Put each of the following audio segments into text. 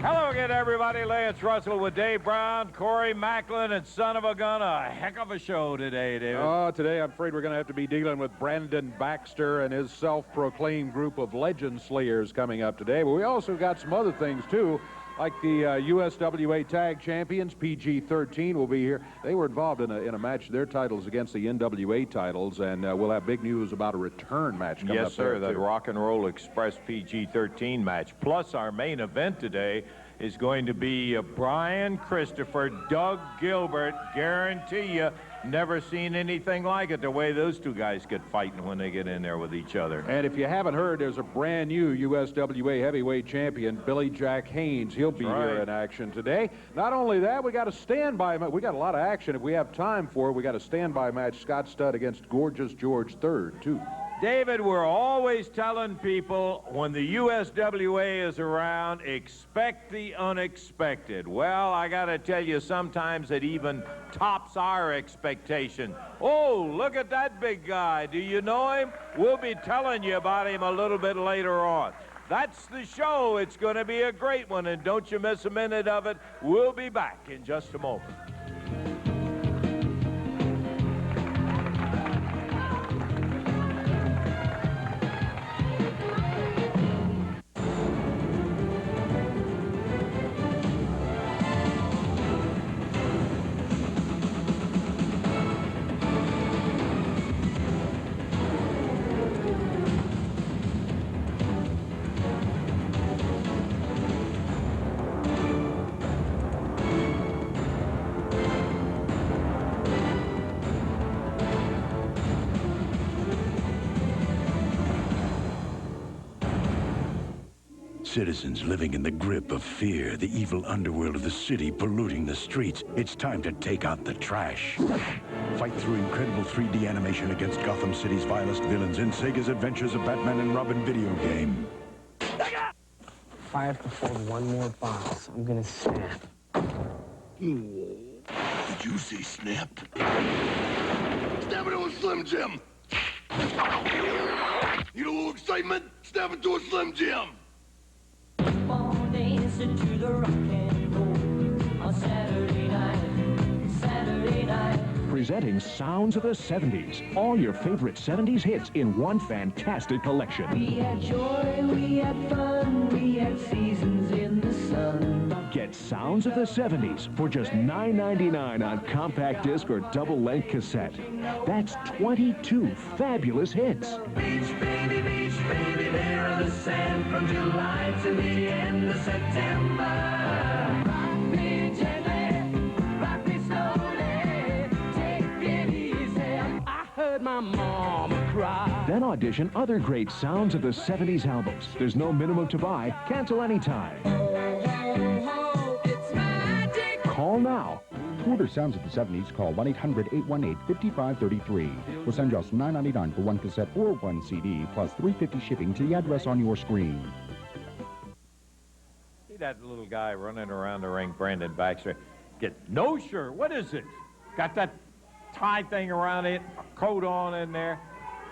Hello again, everybody. Lance Russell with Dave Brown, Corey Macklin, and son of a gun. A heck of a show today, David. Oh, today I'm afraid we're going to have to be dealing with Brandon Baxter and his self-proclaimed group of legend slayers coming up today. But we also got some other things, too, like the USWA Tag Champions, PG-13, will be here. They were involved in a match, their titles against the NWA titles, and we'll have big news about a return match coming up. Yes, sir, the Rock and Roll Express PG-13 match. Plus, our main event today is going to be Brian Christopher, Doug Gilbert. Guarantee you, never seen anything like it, the way those two guys get fighting when they get in there with each other. And if you haven't heard, there's a brand new USWA heavyweight champion, Billy Jack Haynes. He'll be here in action today. Not only that, we got a standby. We got a lot of action. If we have time for it, we got a standby match, Scott Studd against Gorgeous George III, too. David, we're always telling people when the USWA is around, expect the unexpected. Well, I got to tell you, sometimes it even tops our expectation. Oh, look at that big guy. Do you know him? We'll be telling you about him a little bit later on. That's the show. It's going to be a great one, and don't you miss a minute of it. We'll be back in just a moment. Citizens living in the grip of fear, the evil underworld of the city polluting the streets. It's time to take out the trash. Fight through incredible 3D animation against Gotham City's vilest villains in Sega's Adventures of Batman and Robin video game. If I have to fold one more box, I'm gonna snap. Did you say snap? Snap into a Slim Jim! Need a little excitement? Snap into a Slim Jim! Dancing to the rock and roll on Saturday night. Presenting Sounds of the 70s. All your favorite 70s hits in one fantastic collection. We had joy, we had fun, we had seasons in the sun. Get Sounds of the 70s for just $9.99 on compact disc or double-length cassette. That's 22 fabulous hits. Beach, baby, there are the sand from July to the end of September. Rock me gently, rock me slowly, take it easy. I heard my mama cry. Then audition other great Sounds of the 70s albums. There's no minimum to buy. Cancel anytime. It's magic. Call now. To order Sounds of the 70s, call 1-800-818-5533. We'll send just $9.99 for one cassette or one CD, plus $3.50 shipping to the address on your screen. See that little guy running around the ring, Brandon Baxter. Get no shirt. What is it? Got that tie thing around it, a coat on in there.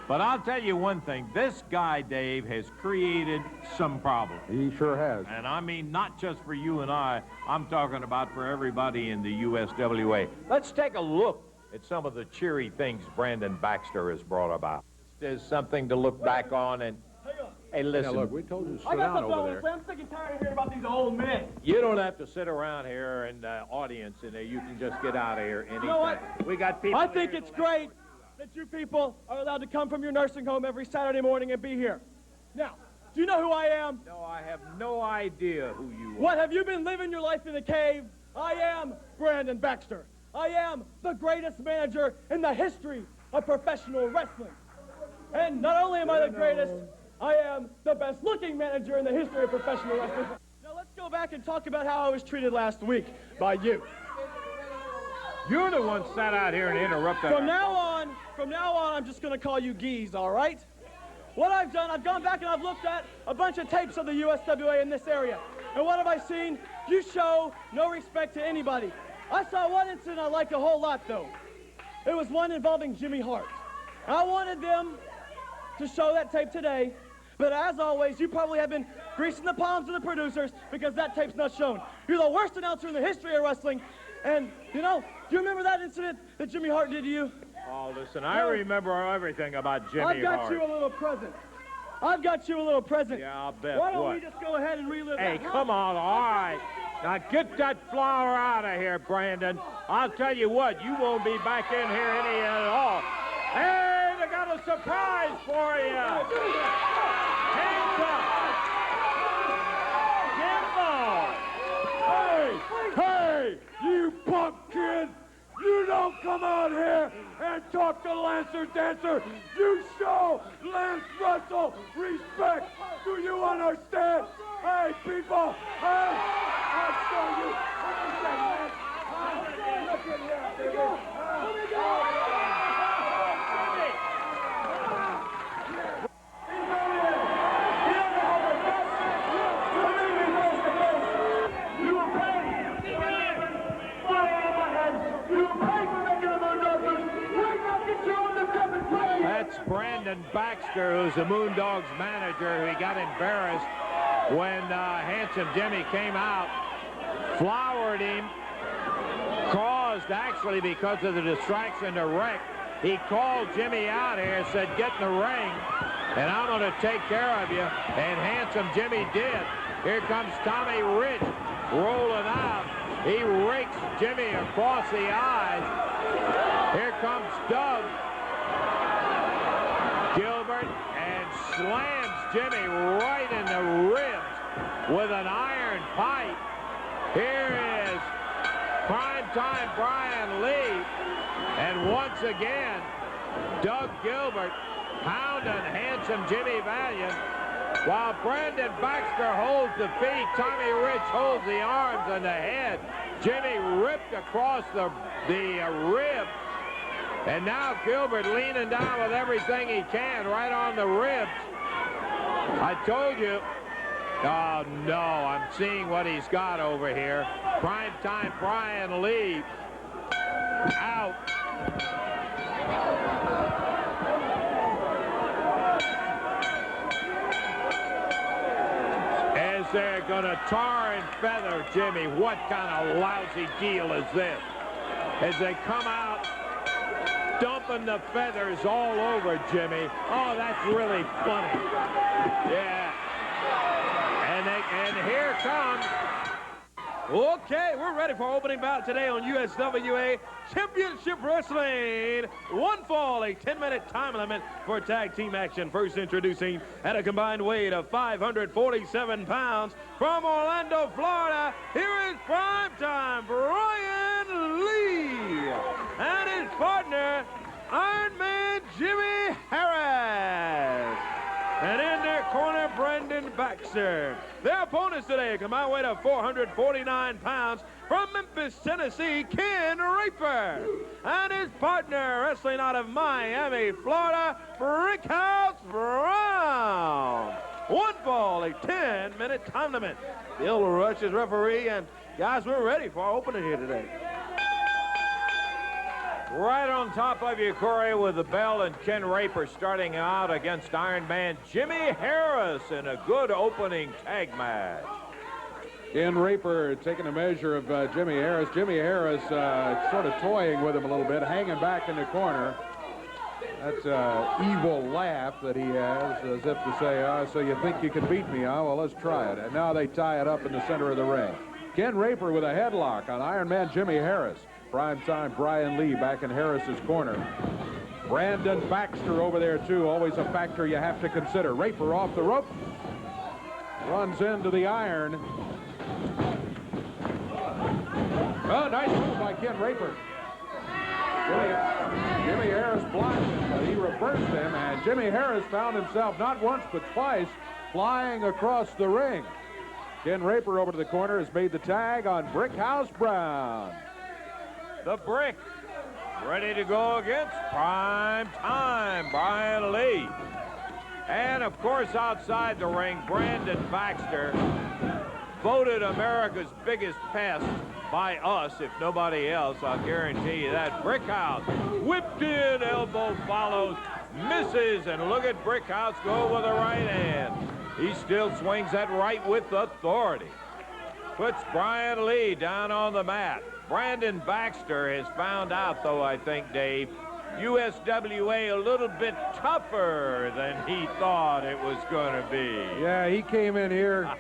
But I'll tell you one thing. This guy, Dave, has created some problems. He sure has. And I mean, not just for you and I. I'm talking about for everybody in the USWA. Let's take a look at some of the cheery things Brandon Baxter has brought about. There's something to look back on and... Hey, listen. Now, look, we told you to sit down over there. I'm sick and tired of hearing about these old men. You don't have to sit around here in the audience and you can just get out of here anytime. You know what? We got people. I think it's great that you people are allowed to come from your nursing home every Saturday morning and be here. Now, do you know who I am? No, I have no idea who you are. What, have you been living your life in a cave? I am Brandon Baxter. I am the greatest manager in the history of professional wrestling. And not only am I the greatest, I am the best-looking manager in the history of professional wrestling. Now let's go back and talk about how I was treated last week by you. You're the one sat out here and interrupted. From now on, I'm just going to call you Geese, all right? What I've done, I've gone back and I've looked at a bunch of tapes of the USWA in this area. And what have I seen? You show no respect to anybody. I saw one incident I like a whole lot, though. It was one involving Jimmy Hart. I wanted them to show that tape today But as always, you probably have been greasing the palms of the producers because that tape's not shown. You're the worst announcer in the history of wrestling. And, you know, do you remember that incident that Jimmy Hart did to you? Oh, listen, I remember everything about Jimmy Hart. I've got you a little present. I've got you a little present. Yeah, I'll bet. Why don't we just go ahead and relive Hey, that? come on, all right. Now get that flower out of here, Brandon. I'll tell you what, you won't be back in here any at all. Hey, they got a surprise for you. Hands up. Jimbo. Hey, you pumpkin! You don't come out here and talk to Lancer Dancer. You show Lance Russell respect. Do you understand? Hey, people! Hey! I'll show you. Look at here, baby. That's Brandon Baxter, who's the Moondog's manager. He got embarrassed when Handsome Jimmy came out, flowered him, caused, actually, because of the distraction to wreck. He called Jimmy out here, said, get in the ring, and I'm going to take care of you. And Handsome Jimmy did. Here comes Tommy Rich rolling out. He rakes Jimmy across the eyes. Here comes Doug Gilbert and slams Jimmy right in the ribs with an iron pipe. Here is primetime Brian Lee. And once again, Doug Gilbert pounding Handsome Jimmy Valiant. While Brandon Baxter holds the feet, Tommy Rich holds the arms and the head. Jimmy ripped across the rib. And now Gilbert leaning down with everything he can right on the ribs. I told you. Oh, no, I'm seeing what he's got over here. Primetime Brian Lee out. As they're going to tar and feather Jimmy. What kind of lousy deal is this? As they come out, dumping the feathers all over Jimmy. Oh, that's really funny. Yeah. And here comes. Okay, we're ready for opening bout today on USWA Championship Wrestling. One fall, a 10-minute time limit for tag team action. First introducing at a combined weight of 547 pounds from Orlando, Florida. Here is primetime Brian Lee and his partner, Iron Man Jimmy Harris. And in their corner, Brandon Baxter. Their opponents today, a combined weight of 449 pounds from Memphis, Tennessee, Ken Roefer. And his partner, wrestling out of Miami, Florida, Brickhouse Brown. One fall, a 10-minute time limit. Bill Rush is referee, and guys, we're ready for our opener here today. Right on top of you, Corey, with the bell, and Ken Roefer starting out against Iron Man Jimmy Harris in a good opening tag match. Ken Roefer taking a measure of Jimmy Harris. Jimmy Harris sort of toying with him a little bit, hanging back in the corner. That's an evil laugh that he has, as if to say, so you think you can beat me, huh? Well, let's try it. And now they tie it up in the center of the ring. Ken Roefer with a headlock on Iron Man Jimmy Harris. Primetime Brian Lee back in Harris's corner. Brandon Baxter over there, too. Always a factor you have to consider. Roefer off the rope. Runs into the iron. Oh, nice move by Ken Roefer. Jimmy Harris blocked him, but he reversed him, and Jimmy Harris found himself not once but twice flying across the ring. Ken Roefer over to the corner has made the tag on Brickhouse Brown. The Brick, ready to go against prime time Brian Lee. And, of course, outside the ring, Brandon Baxter, voted America's biggest pest by us, if nobody else, I'll guarantee you that. Brickhouse, whipped in, elbow follows, misses, and look at Brickhouse go with the right hand. He still swings that right with authority. Puts Brian Lee down on the mat. Brandon Baxter has found out, though, I think, Dave, USWA a little bit tougher than he thought it was going to be. Yeah, he came in here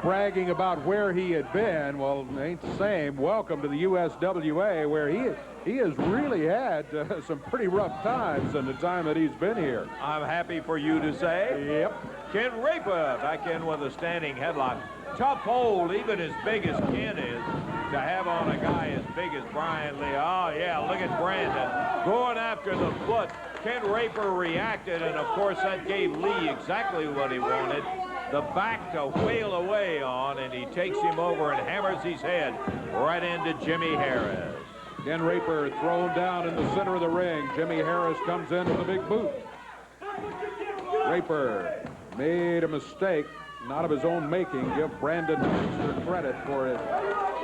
bragging about where he had been. Well, it ain't the same. Welcome to the USWA, where he has really had some pretty rough times in the time that he's been here. I'm happy for you to say. Yep. Ken Roefer back in with a standing headlock. Tough hold, even as big as Ken is, to have on a guy as big as Brian Lee. Oh, yeah, look at Brandon going after the foot. Ken Roefer reacted, and, of course, that gave Lee exactly what he wanted, the back to whale away on, and he takes him over and hammers his head right into Jimmy Harris. Ken Roefer thrown down in the center of the ring. Jimmy Harris comes in with a big boot. Roefer made a mistake, not of his own making. Give Brandon Baxter credit for it,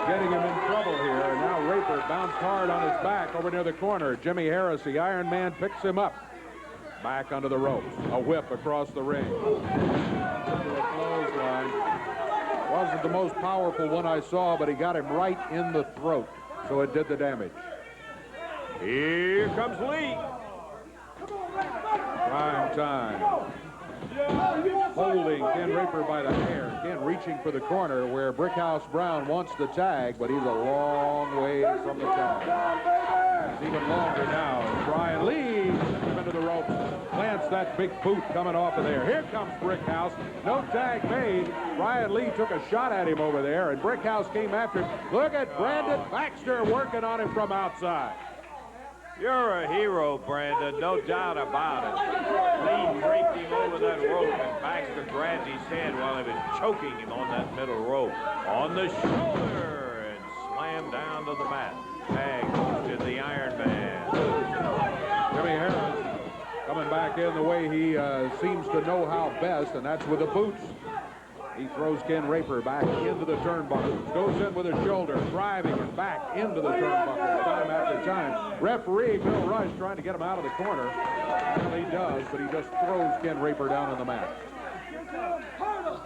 getting him in trouble here. And now Roefer bounced hard on his back over near the corner. Jimmy Harris, the Iron Man, picks him up. Back under the ropes. A whip across the ring. Into a clothesline. Wasn't the most powerful one I saw, but he got him right in the throat. So it did the damage. Here comes Lee. Prime time. Holding Ken Roefer by the hair. Ken reaching for the corner where Brickhouse Brown wants the tag, but he's a long way from the tag. It's even longer now. Brian Lee sends him into the ropes. Plants that big boot coming off of there. Here comes Brickhouse. No tag made. Brian Lee took a shot at him over there, and Brickhouse came after him. Look at Brandon Baxter working on him from outside. You're a hero, Brandon, no doubt about it. Lee draped him over that rope, and Baxter grabbed his head while he was choking him on that middle rope. On the shoulder, and slammed down to the mat. Tag to the Iron Man. Jimmy Harris coming back in the way he seems to know how best, and that's with the boots. He throws Ken Roefer back into the turnbuckles. Goes in with his shoulder, driving him back into the turnbuckles time after time. Referee Bill Rush trying to get him out of the corner. Well, he does, but he just throws Ken Roefer down on the mat.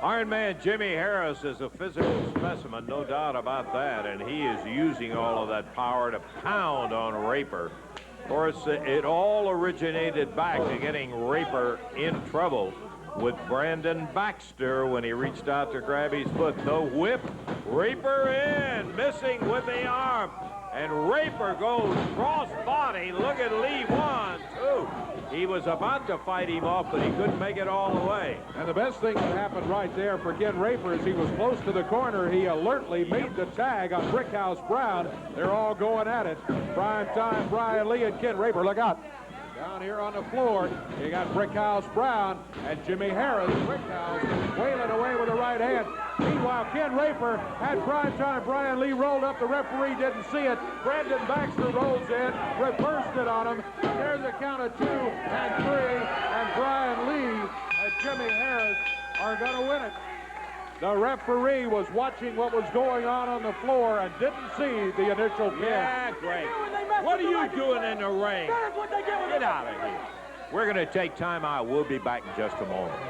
Iron Man Jimmy Harris is a physical specimen, no doubt about that, and he is using all of that power to pound on Roefer. Of course, it all originated back to getting Roefer in trouble with Brandon Baxter when he reached out to grab his foot. The whip, Roefer in, missing with the arm. And Roefer goes cross body. Look at Lee, 1, 2. He was about to fight him off, but he couldn't make it all the way. And the best thing that happened right there for Ken Roefer is he was close to the corner. He alertly made the tag on Brickhouse Brown. They're all going at it. Prime time, Brian Lee and Ken Roefer. Look out. Down here on the floor, you got Brickhouse Brown and Jimmy Harris. Brickhouse wailing away with the right hand. Meanwhile, Ken Roefer had prime time. Brian Lee rolled up. The referee didn't see it. Brandon Baxter rolls in, reversed it on him. There's a count of 2 and 3, and Brian Lee and Jimmy Harris are going to win it. The referee was watching what was going on the floor and didn't see the initial pin. Yeah, great. What are you doing in the ring? Get out of here. We're going to take time out. We'll be back in just a moment.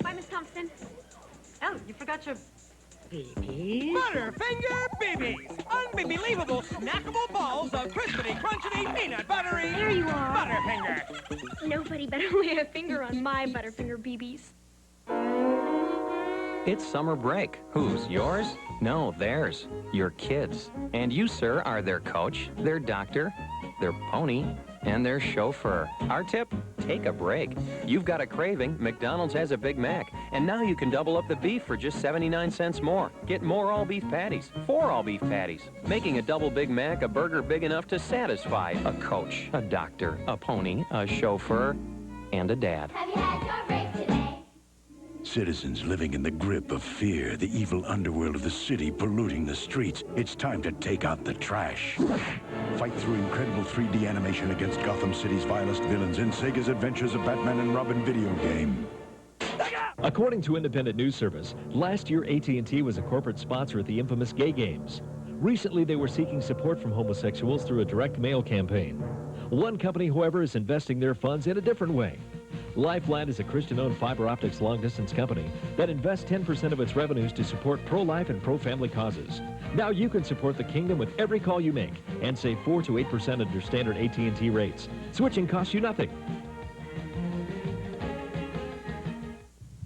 Bye, Miss Thompson. Oh, you forgot your BBs? Butterfinger BBs! Unbelievable snackable balls of crispity, crunchity, peanut buttery... There you are. Butterfinger! Nobody better lay a finger on my Butterfinger BBs. It's summer break. Whose? Yours? No, theirs. Your kids. And you, sir, are their coach, their doctor, their pony, and their chauffeur. Our tip? Take a break. You've got a craving, McDonald's has a Big Mac, and now you can double up the beef for just 79 cents more. Get more all-beef patties, 4 all-beef patties, making a double Big Mac a burger big enough to satisfy a coach, a doctor, a pony, a chauffeur, and a dad. Have you had your break today? Citizens living in the grip of fear, the evil underworld of the city polluting the streets. It's time to take out the trash. Fight through incredible 3D animation against Gotham City's vilest villains in Sega's Adventures of Batman and Robin video game. According to Independent News Service, last year AT&T was a corporate sponsor at the infamous Gay Games. Recently, they were seeking support from homosexuals through a direct mail campaign. One company, however, is investing their funds in a different way. Lifeline is a Christian-owned fiber optics long-distance company that invests 10% of its revenues to support pro-life and pro-family causes. Now you can support the kingdom with every call you make and save 4 to 8% under standard AT&T rates. Switching costs you nothing.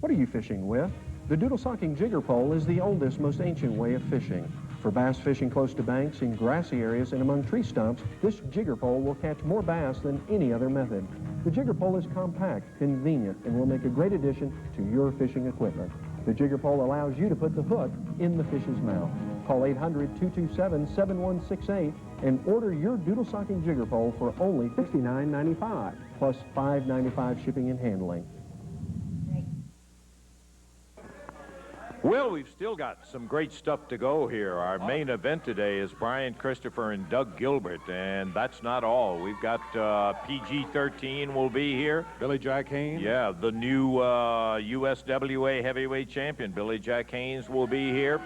What are you fishing with? The doodle-socking jigger pole is the oldest, most ancient way of fishing. For bass fishing close to banks, in grassy areas, and among tree stumps, this jigger pole will catch more bass than any other method. The jigger pole is compact, convenient, and will make a great addition to your fishing equipment. The jigger pole allows you to put the hook in the fish's mouth. Call 800-227-7168 and order your doodle-socking jigger pole for only $69.95, plus $5.95 shipping and handling. Well, we've still got some great stuff to go here. Our main event today is Brian Christopher and Doug Gilbert, and that's not all. We've got PG-13 will be here. Billy Jack Haynes? Yeah, the new USWA heavyweight champion, Billy Jack Haynes, will be here.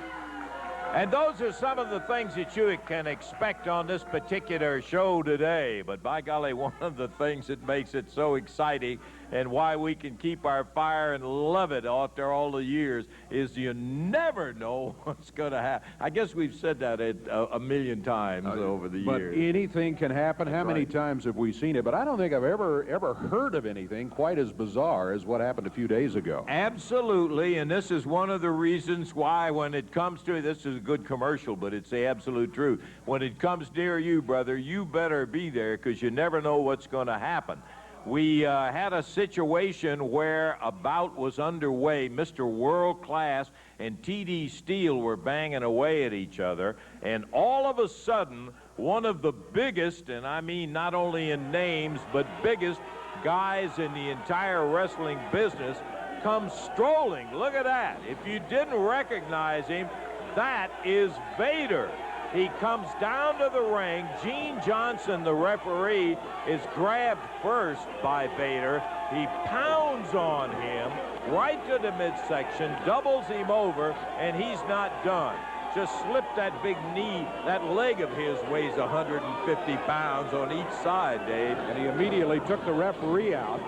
And those are some of the things that you can expect on this particular show today. But by golly, one of the things that makes it so exciting and why we can keep our fire and love it after all the years is you never know what's going to happen. I guess we've said that a million times over the years. But anything can happen. How many times have we seen it? But I don't think I've ever heard of anything quite as bizarre as what happened a few days ago. Absolutely, and this is one of the reasons why when it comes to, this is a good commercial, but it's the absolute truth. When it comes near you, brother, you better be there because you never know what's going to happen. We had a situation where a bout was underway. Mr. World Class and T.D. Steele were banging away at each other, and all of a sudden, one of the biggest, and I mean not only in names, but biggest guys in the entire wrestling business comes strolling. Look at that. If you didn't recognize him, that is Vader. He comes down to the ring. Gene Johnson, the referee, is grabbed first by Vader. He pounds on him right to the midsection, doubles him over, and he's not done. Just slipped that big knee. That leg of his weighs 150 pounds on each side, Dave. And he immediately took the referee out.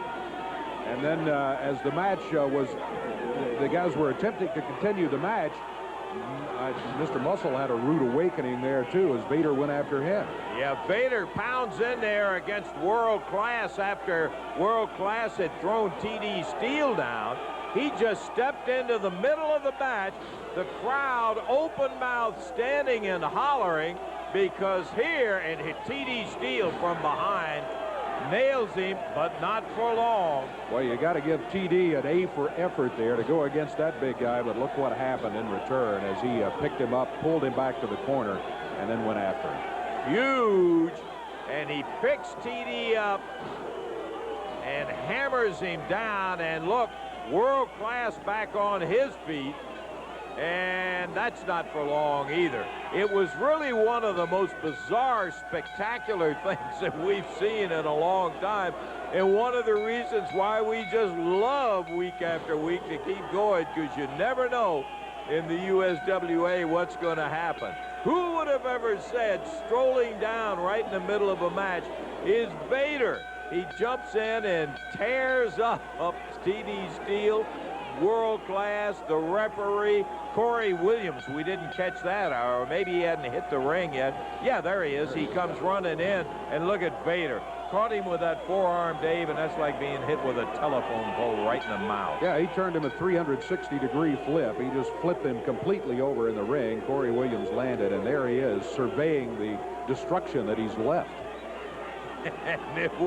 And then as the match the guys were attempting to continue the match, Mr. Muscle had a rude awakening there, too, as Vader went after him. Yeah, Vader pounds in there against World Class after World Class had thrown T.D. Steele down. He just stepped into the middle of the match. The crowd, open-mouthed, standing and hollering because here, and T.D. Steele from behind nails him, but not for long. Well, you got to give TD an A for effort there to go against that big guy, but look what happened in return as he picked him up, pulled him back to the corner, and then went after him. Huge, and he picks TD up and hammers him down, and look, World Class back on his feet. And that's not for long either. It was really one of the most bizarre, spectacular things that we've seen in a long time. And one of the reasons why we just love week after week to keep going, because you never know in the USWA what's going to happen. Who would have ever said strolling down right in the middle of a match is Vader? He jumps in and tears up T.D. Steele. World Class, the referee, Corey Williams. We didn't catch that, or maybe he hadn't hit the ring yet. Yeah, there he is. He comes running in, and look at Vader. Caught him with that forearm, Dave, and that's like being hit with a telephone pole right in the mouth. Yeah, he turned him a 360-degree flip. He just flipped him completely over in the ring. Corey Williams landed, and there he is, surveying the destruction that he's left. And it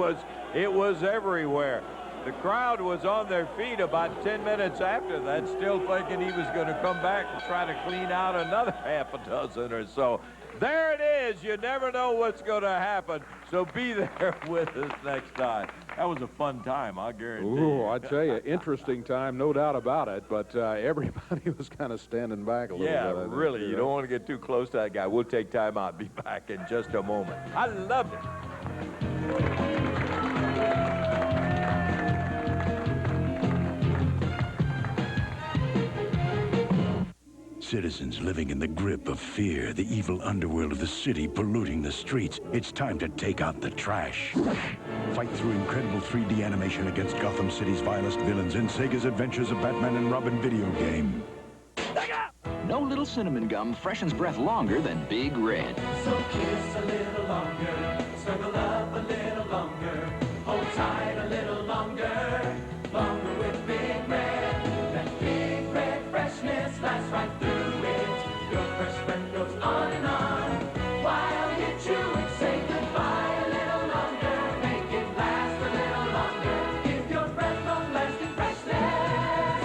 was everywhere. The crowd was on their feet about 10 minutes after that, still thinking he was going to come back and try to clean out another half a dozen or so. There it is. You never know what's going to happen, so be there with us next time. That was a fun time, I guarantee. Ooh, I tell you, interesting time, no doubt about it, but everybody was kind of standing back a little bit. Yeah, really. You don't want to get too close to that guy. We'll take time out. Be back in just a moment. I loved it. citizens living in the grip of fear, the evil underworld of the city polluting the streets. It's time to take out the trash. Fight through incredible 3D animation against Gotham City's vilest villains in Sega's Adventures of Batman and Robin video game. No little cinnamon gum freshens breath longer than Big Red. So kiss a little longer, snuggle up a little longer, hold tight a little longer, longer with Big Red. That Big Red freshness lasts right through it. Your fresh breath goes on and on, while you chew it, say goodbye a little longer, make it last a little longer. Give your breath long-lasting freshness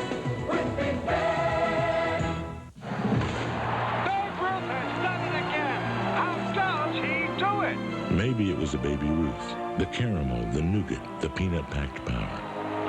with Big Red. Maybe it was a Baby Ruth, the caramel, the nougat, the peanut-packed power.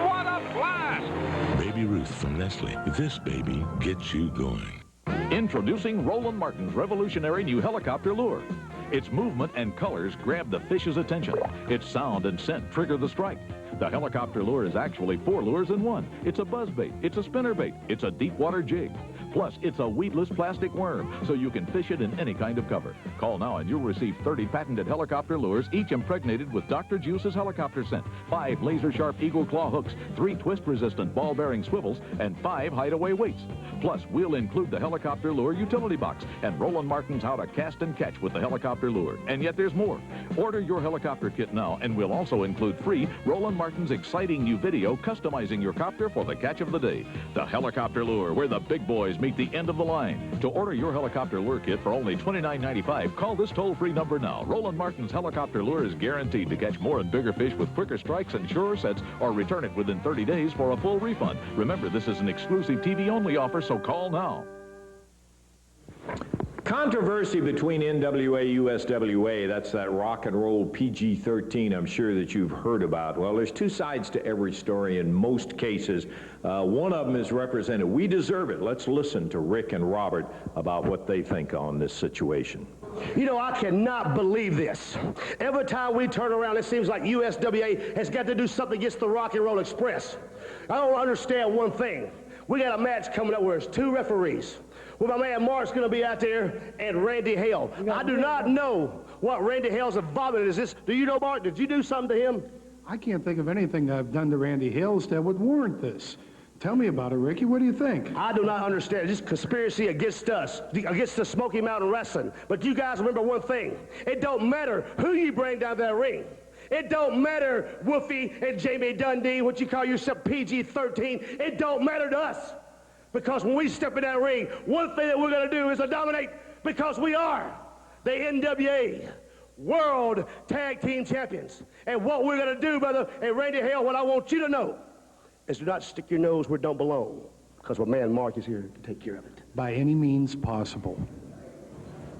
What a blast! Baby Ruth from Nestle. This baby gets you going. Introducing Roland Martin's revolutionary new helicopter lure. Its movement and colors grab the fish's attention. Its sound and scent trigger the strike. The helicopter lure is actually 4 lures in one. It's a buzzbait, it's a spinnerbait, it's a deep water jig. Plus, it's a weedless plastic worm, so you can fish it in any kind of cover. Call now and you'll receive 30 patented helicopter lures, each impregnated with Dr. Juice's helicopter scent, 5 laser-sharp eagle claw hooks, 3 twist-resistant ball-bearing swivels, and 5 hideaway weights. Plus, we'll include the helicopter lure utility box and Roland Martin's How to Cast and Catch with the helicopter lure. And yet there's more. Order your helicopter kit now, and we'll also include free Roland Martin's exciting new video customizing your copter for the catch of the day. The helicopter lure, where the big boys meet the end of the line. To order your helicopter lure kit for only $29.95, call this toll-free number now. Roland Martin's helicopter lure is guaranteed to catch more and bigger fish with quicker strikes and surer sets, or return it within 30 days for a full refund. Remember, this is an exclusive TV-only offer, so call now. Controversy between NWA, USWA, that's that rock and roll PG-13 I'm sure that you've heard about. Well, there's 2 sides to every story in most cases. One of them is represented. We deserve it. Let's listen to Rick and Robert about what they think on this situation. You know, I cannot believe this. Every time we turn around, it seems like USWA has got to do something against the Rock and Roll Express. I don't understand one thing. We got a match coming up where there's 2 referees. Well, my man Mark's going to be out there, and Randy Hale. I do not know what Randy Hale's involvement is. This, do you know, Mark? Did you do something to him? I can't think of anything I've done to Randy Hales that would warrant this. Tell me about it, Ricky. What do you think? I do not understand. This conspiracy against us, against the Smoky Mountain Wrestling. But you guys remember one thing. It don't matter who you bring down that ring. It don't matter Wolfie and Jamie Dundee, what you call yourself PG-13. It don't matter to us. Because when we step in that ring, one thing that we're going to do is to dominate, because we are the NWA World Tag Team Champions. And what we're going to do, brother, and Randy Hale, what I want you to know is do not stick your nose where it don't belong, because my man Mark is here to take care of it. By any means possible.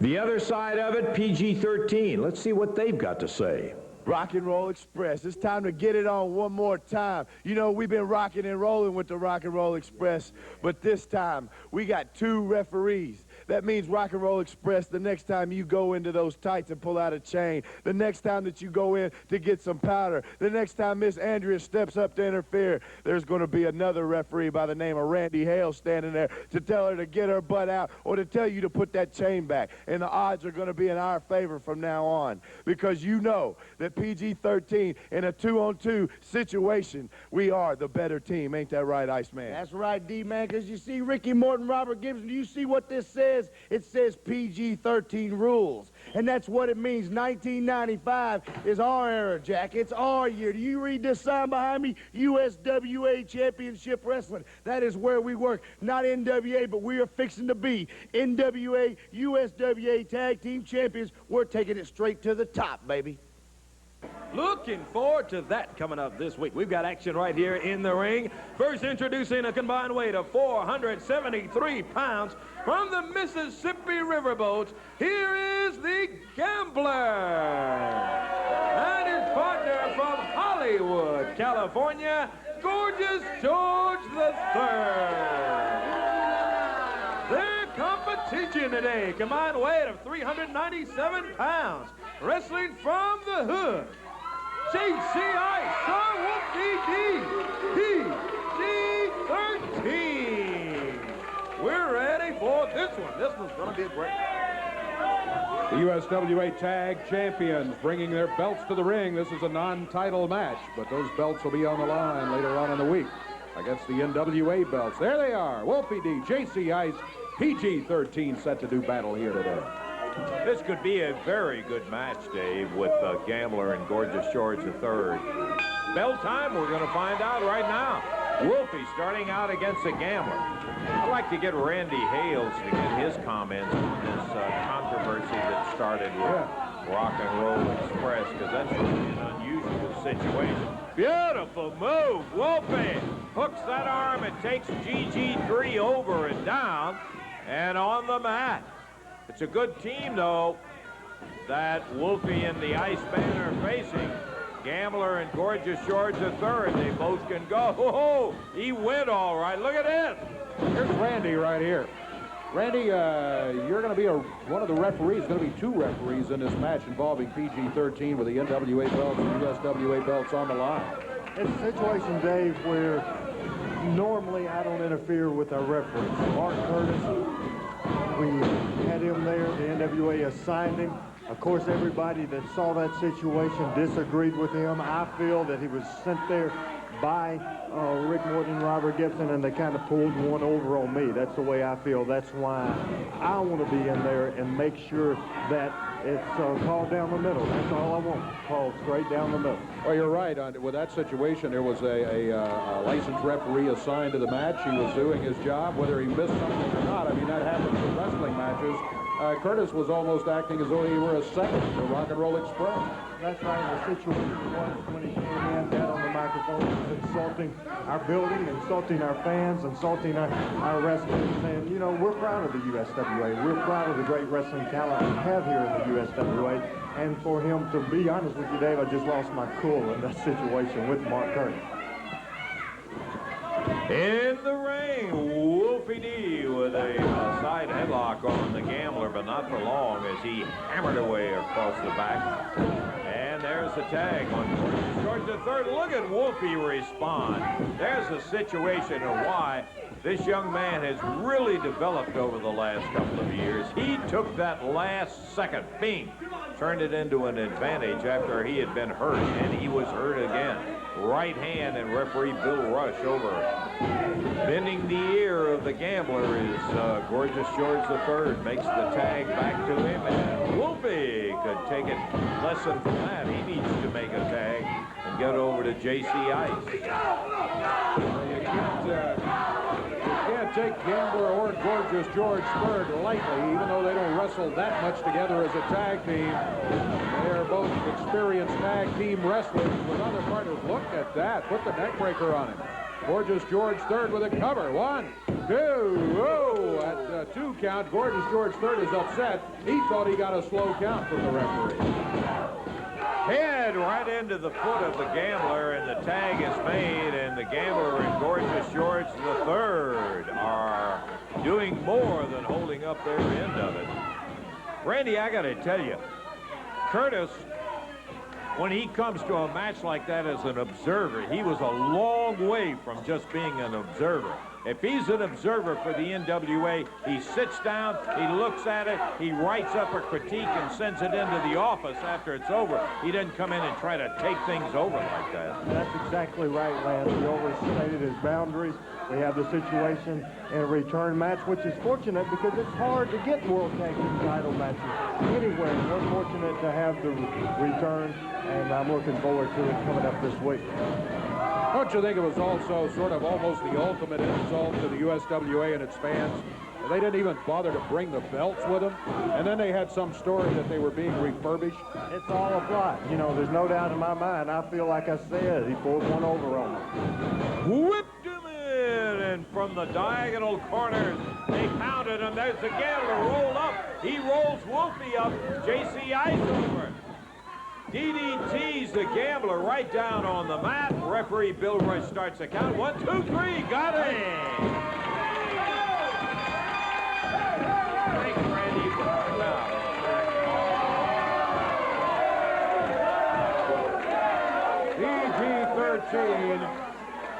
The other side of it, PG-13. Let's see what they've got to say. Rock and Roll Express. It's time to get it on one more time. You know, we've been rocking and rolling with the Rock and Roll Express, but this time we got 2 referees. That means Rock and Roll Express, the next time you go into those tights and pull out a chain, the next time that you go in to get some powder, the next time Miss Andrea steps up to interfere, there's going to be another referee by the name of Randy Hale standing there to tell her to get her butt out or to tell you to put that chain back. And the odds are going to be in our favor from now on, because you know that PG-13 in a 2-on-2 situation, we are the better team. Ain't that right, Iceman? That's right, D-Man, because you see Ricky Morton, Robert Gibson, do you see what this says? It says PG-13 rules. And that's what it means. 1995 is our era, Jack. It's our year. Do you read this sign behind me? USWA Championship Wrestling. That is where we work. Not NWA, but we are fixing to be NWA, USWA Tag Team Champions. We're taking it straight to the top, baby. Looking forward to that coming up this week. We've got action right here in the ring. First, introducing a combined weight of 473 pounds from the Mississippi Riverboats. Here is the Gambler and his partner from Hollywood, California, Gorgeous George III. Their competition today, combined weight of 397 pounds, wrestling from the hood, JCI Sir Wolf DD, PG-13. We're ready for this one. This one's going to be a great. The USWA Tag Champions bringing their belts to the ring. This is a non-title match, but those belts will be on the line later on in the week against the NWA belts. There they are. Wolfie D, JC Ice, PG-13 set to do battle here today. This could be a very good match, Dave, with Gambler and Gorgeous George III. Bell time, we're going to find out right now. Wolfie starting out against the Gambler. I'd like to get Randy Hales to get his comments on this controversy that started with Rock and Roll Express, because that's really an unusual situation. Beautiful move. Wolfie hooks that arm and takes GG3 over and down and on the mat. It's a good team, though, that Wolfie and the Iceman are facing. Gambler and Gorgeous George III. They both can go. Oh, he went all right. Look at this. Here's Randy right here. Randy, you're going to be one of the referees. Going to be two referees in this match involving PG-13 with the NWA belts and USWA belts on the line. It's a situation, Dave, where normally I don't interfere with our referees. Mark Curtis, we had him there. The NWA assigned him. Of course, everybody that saw that situation disagreed with him. I feel that he was sent there by Rick Morton and Robert Gibson, and they kind of pulled one over on me. That's the way I feel. That's why I want to be in there and make sure that it's called down the middle. That's all I want, called straight down the middle. Well, you're right. With that situation, there was a licensed referee assigned to the match. He was doing his job, whether he missed something or not. I mean, that happens in wrestling matches. Curtis was almost acting as though he were a second to Rock and Roll Express. That's right. The situation was when he came in, got on the microphone, insulting our building, insulting our fans, insulting our wrestlers. And, you know, we're proud of the USWA. We're proud of the great wrestling talent we have here in the USWA. And for him, to be honest with you, Dave, I just lost my cool in that situation with Mark Curtis. In the ring, Wolfie D with a side headlock on the Gambler, but not for long as he hammered away across the back. And there's the tag on George III. Look at Wolfie respond. There's a situation of why this young man has really developed over the last couple of years. He took that last second, bing, turned it into an advantage after he had been hurt, and he was hurt again. Right hand, and referee Bill Rush over. Bending the ear of the Gambler is Gorgeous George III. Makes the tag back to him, and Wolfie could take it lesson from that. He needs to make a tag and get over to JC Ice. You can't take Gambler or Gorgeous George III lightly, even though they don't wrestle that much together as a tag team. They're both experienced tag team wrestlers with other partners. Look at that. Put the neck breaker on him. Gorgeous George III with a cover. 1, 2, oh, at 2 count, Gorgeous George III is upset. He thought he got a slow count from the referee. Head right into the foot of the Gambler, and the tag is made, and the Gambler and Gorgeous George III are doing more than holding up their end of it. Randy, I got to tell you, Curtis, when he comes to a match like that as an observer, he was a long way from just being an observer. If he's an observer for the NWA, he sits down, he looks at it, he writes up a critique and sends it into the office after it's over. He doesn't come in and try to take things over like that. That's exactly right, Lance. He overstated his boundaries. We have the situation in a return match, which is fortunate because it's hard to get World Tag Team title matches anywhere. We're fortunate to have the return, and I'm looking forward to it coming up this week. Don't you think it was also sort of almost the ultimate insult to the USWA and its fans? They didn't even bother to bring the belts with them, and then they had some story that they were being refurbished. It's all a plot. You know, there's no doubt in my mind. I feel like I said, he pulled one over on me. Whipped him in, and from the diagonal corners, they pounded him. There's the Gambler rolled up. He rolls Wolfie up. JC Ice over. DDT's the Gambler right down on the mat. Referee Bill Rush starts the count. 1, 2, 3. Got it. Thanks, Randy, for coming out. PG-13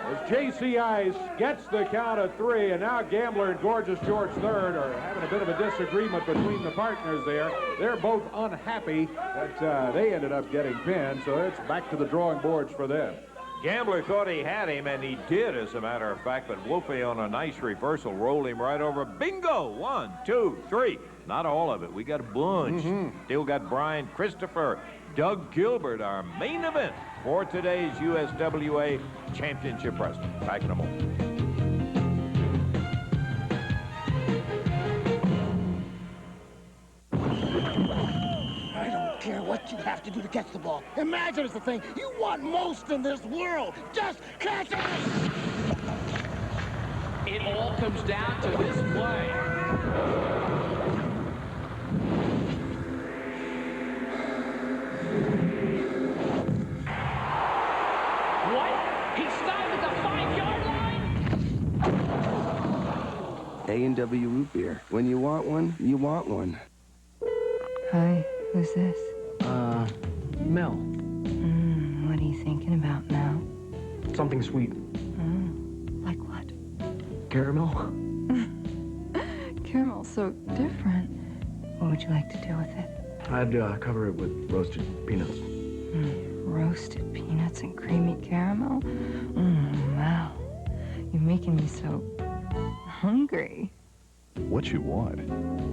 As J.C. Ice gets the count of 3, and now Gambler and Gorgeous George III are having a bit of a disagreement between the partners there. They're both unhappy that they ended up getting pinned, so it's back to the drawing boards for them. Gambler thought he had him, and he did, as a matter of fact, but Wolfie on a nice reversal rolled him right over. Bingo! 1, 2, 3. Not all of it. We got a bunch. Still got Brian Christopher, Doug Gilbert, our main event for today's USWA Championship Wrestling. Back in a moment. I don't care what you have to do to catch the ball. Imagine it's the thing you want most in this world. Just catch it! It all comes down to this play. What? He stopped at the 5-yard line? A&W root beer. When you want one, you want one. Hi, who's this? Mel. What are you thinking about now? Something sweet. Like what? Caramel? Caramel's so different. What would you like to do with it? I'd cover it with roasted peanuts. Roasted peanuts and creamy caramel? Wow. You're making me so hungry. What you want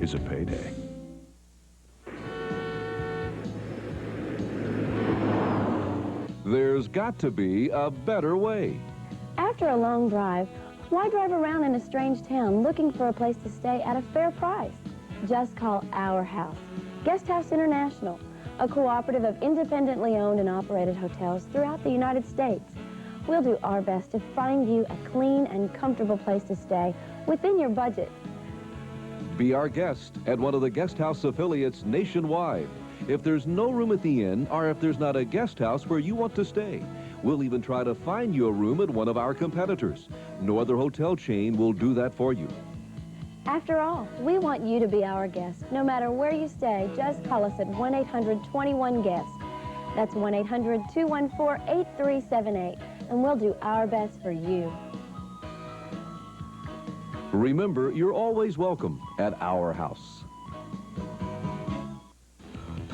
is a payday. There's got to be a better way. After a long drive, why drive around in a strange town looking for a place to stay at a fair price? Just call Our House. Guest House International, a cooperative of independently owned and operated hotels throughout the United States. We'll do our best to find you a clean and comfortable place to stay within your budget. Be our guest at one of the guest house affiliates nationwide. If there's no room at the inn, or if there's not a guest house where you want to stay, we'll even try to find you a room at one of our competitors. No other hotel chain will do that for you. After all, we want you to be our guest. No matter where you stay, just call us at 1-800-21-GUEST. That's 1-800-214-8378, and we'll do our best for you. Remember, you're always welcome at Our House.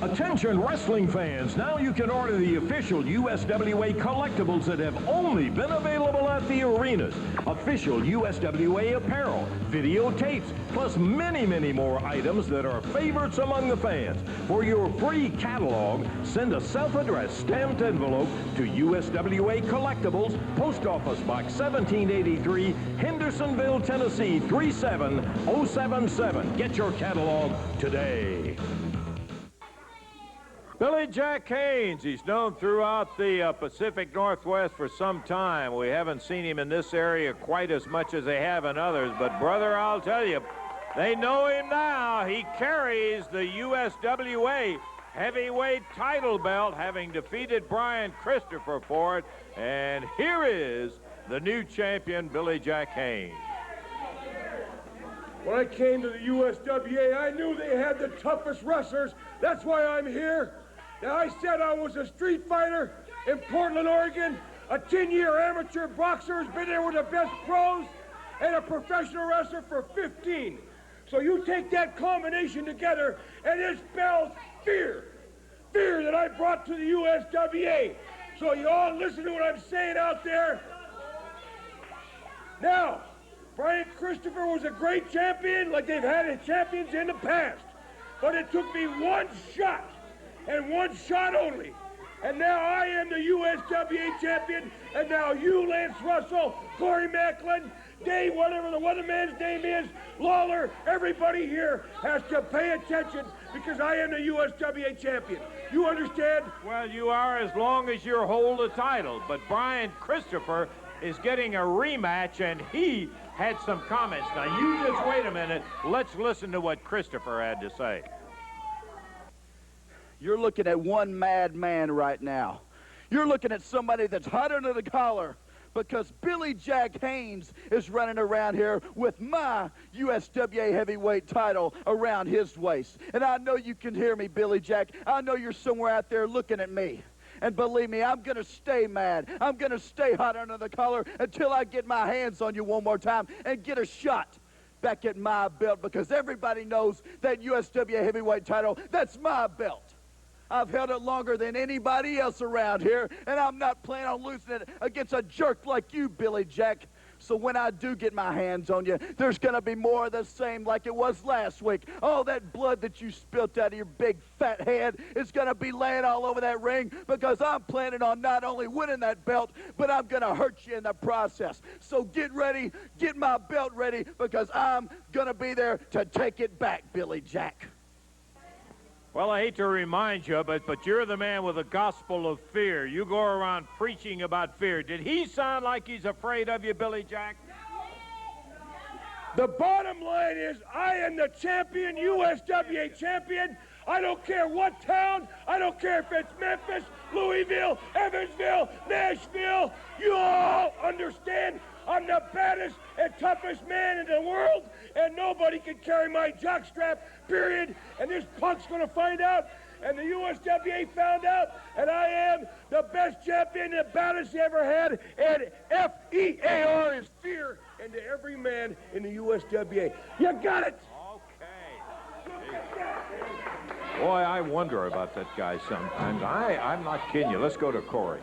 Attention wrestling fans, now you can order the official USWA collectibles that have only been available at the arenas. Official USWA apparel, videotapes, plus many, many more items that are favorites among the fans. For your free catalog, send a self-addressed stamped envelope to USWA Collectibles, Post Office Box 1783, Hendersonville, Tennessee 37077. Get your catalog today. Billy Jack Haynes, he's known throughout the Pacific Northwest for some time. We haven't seen him in this area quite as much as they have in others, but brother, I'll tell you, they know him now. He carries the USWA heavyweight title belt, having defeated Brian Christopher for it, and here is the new champion, Billy Jack Haynes. When I came to the USWA, I knew they had the toughest wrestlers. That's why I'm here. Now, I said I was a street fighter in Portland, Oregon, a 10-year amateur boxer who's been there with the best pros, and a professional wrestler for 15. So you take that combination together, and it spells fear. Fear that I brought to the USWA. So you all listen to what I'm saying out there. Now, Brian Christopher was a great champion like they've had champions in the past. But it took me one shot, and one shot only. And now I am the USWA champion, and now you, Lance Russell, Corey Macklin, Dave, whatever the weatherman's name is, Lawler, everybody here has to pay attention because I am the USWA champion. You understand? Well, you are as long as you hold the title, but Brian Christopher is getting a rematch, and he had some comments. Now, you just wait a minute. Let's listen to what Christopher had to say. You're looking at one mad man right now. You're looking at somebody that's hot under the collar because Billy Jack Haynes is running around here with my USWA heavyweight title around his waist. And I know you can hear me, Billy Jack. I know you're somewhere out there looking at me. And believe me, I'm going to stay mad. I'm going to stay hot under the collar until I get my hands on you one more time and get a shot back at my belt, because everybody knows that USWA heavyweight title, that's my belt. I've held it longer than anybody else around here, and I'm not planning on losing it against a jerk like you, Billy Jack. So when I do get my hands on you, there's going to be more of the same like it was last week. All that blood that you spilt out of your big fat head is going to be laying all over that ring, because I'm planning on not only winning that belt, but I'm going to hurt you in the process. So get ready, get my belt ready, because I'm going to be there to take it back, Billy Jack. Well, I hate to remind you, but you're the man with the gospel of fear. You go around preaching about fear. Did he sound like he's afraid of you, Billy Jack? The bottom line is, I am the champion, USWA champion. I don't care what town. I don't care if it's Memphis, Louisville, Evansville, Nashville. You all understand I'm the baddest and toughest man in the world, and nobody can carry my jockstrap, period. And this punk's going to find out, and the USWA found out, and I am the best champion, the baddest he ever had, and F-E-A-R is fear into every man in the USWA. You got it! Boy, I wonder about that guy sometimes. I'm not kidding you. Let's go to Corey.